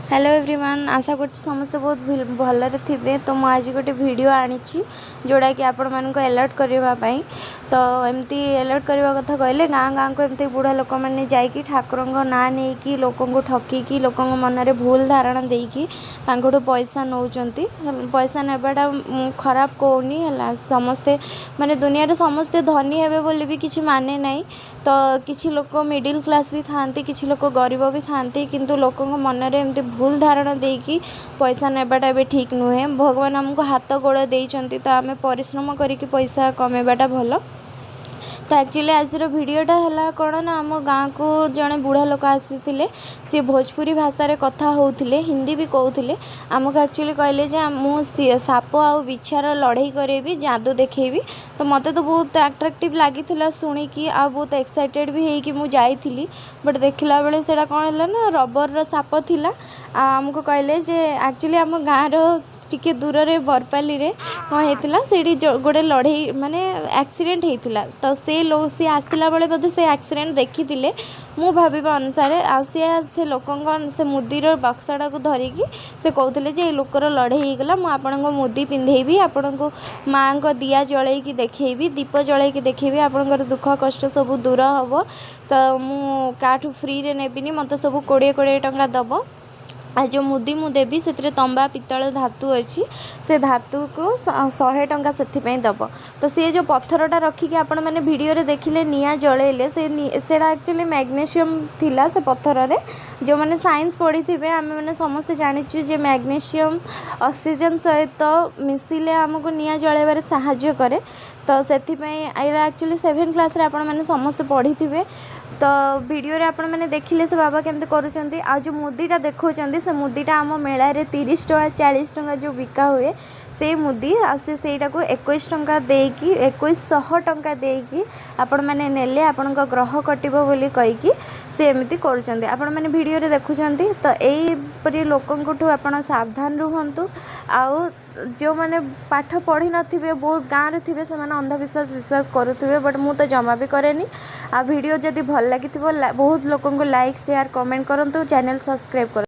Hello everyone, आशा करछि समस्त बहुत भलरे थे। तो मुझे आज गोटे वीडियो आनी जोड़ा कि आपण मानक अलर्ट करने तो एमती अलर्ट करने कथा कहले गाँ गाँ को एमती बुढ़ा लोक मैंने जाकि ठाकुर ना नहीं लोक ठकिकी लोक मन में भूल धारणा देकी पैसा नौकरी पैसा नेबाटा खराब कहूनी है। समस्ते माने दुनिया रे समस्ते धनी हेबे बोली भी किसी माने नहीं। तो किसी लोक मिडिल क्लास भी थांती, किसी लोक गरीब भी थांती, किंतु लोक मन में एमती भूल धारणा देकी पैसा नेबाटा भी ठीक नुहे। भगवान आमको हाथ गोड़ देइचंती तो आमे परिश्रम करके पैसा कमेबाटा भल। तो एक्चुअली आज भिडटा है कौन ना आम गाँव को जड़े बुढ़ा लोक आसी सी भोजपुरी भाषा रे कथा होते, हिंदी भी कहते आमको। एक्चुअली कहले जे मुझे साप आ बिछार लड़ाई करेबी, जादू देखेबी। तो मत तो बहुत अट्राक्टिव लगी शुणिकी आ बहुत एक्साइटेड भी होगी मुझे जाइली। बट देखला बेले से कौन है ना रबर साप थिला। आमको कहले जे एक्चुअली आम गाँव टिके दूर रे बरपाली रे कौन होता से गोटे लड़ाई माने एक्सीडेंट होता। तो सी आसला बेले बोधे से एक्सीडेंट देखी मु भाविबा अनुसार से लोक से मुदीर बक्साटा को धरिकी से कहते जे लोकर लड़ाई होगला, मुझे आपण मुदी पिंधेबी, आपण को माँ को दिया जलैकी देखी, दीप जलैकी देखी, आपणकर दुख कष्ट सब दूर हम। तो मु काठू फ्री रे नेबिनी, मत सब 20-20 टंका दब। आ जो मुदी मु देवी से तंबा पितल धातु अच्छी से धातु को 100 टंका से दब। तो सी जो पत्थरटा रखिकी आपण मैंने वीडियो रे देखिले निआं जलैले से एक्चुअली मैग्नेशियम थिला से पत्थर रे। जो मैंने साइंस पढ़ी थे आम मैंने समस्ते जाचु जे मैग्नेशियम ऑक्सीजन सहित मिसिले आमको निआं जलैबार साहाय्य करे। तो से एक्चुअली 7th क्लास रे आपण मैंने समस्ते पढ़ी थे। तो वीडियो रे आपण मैंने देखिले से बाबा केमते करूछंती। आ जो मुदीटा देखौछंती से मुदीटा आम मेला रे 30 टंका 40 टंका जो बिका हुए से मुदी सेटा को 21 टंका देकी 2100 टंका देकी आपण मैंने नेले आपण ग्रह कटिबो बोली कहीकि से एमती करूछंती। आपण मैंने वीडियो रे देखुछंती। तो एपरी लोकंठू आपण सावधान रुहंतु। आउ जो मैंने पाठ पढ़ी नथिबे बहुत गाँव रे थिबे से माने अंधविश्वास विश्वास करुथिबे, बट मु तो जमा भी करेनी। आ वीडियो जदि भल लागिथिबो बहुत लोकंको लाइक शेयर कमेंट करंतु, चैनल सब्सक्राइब कर।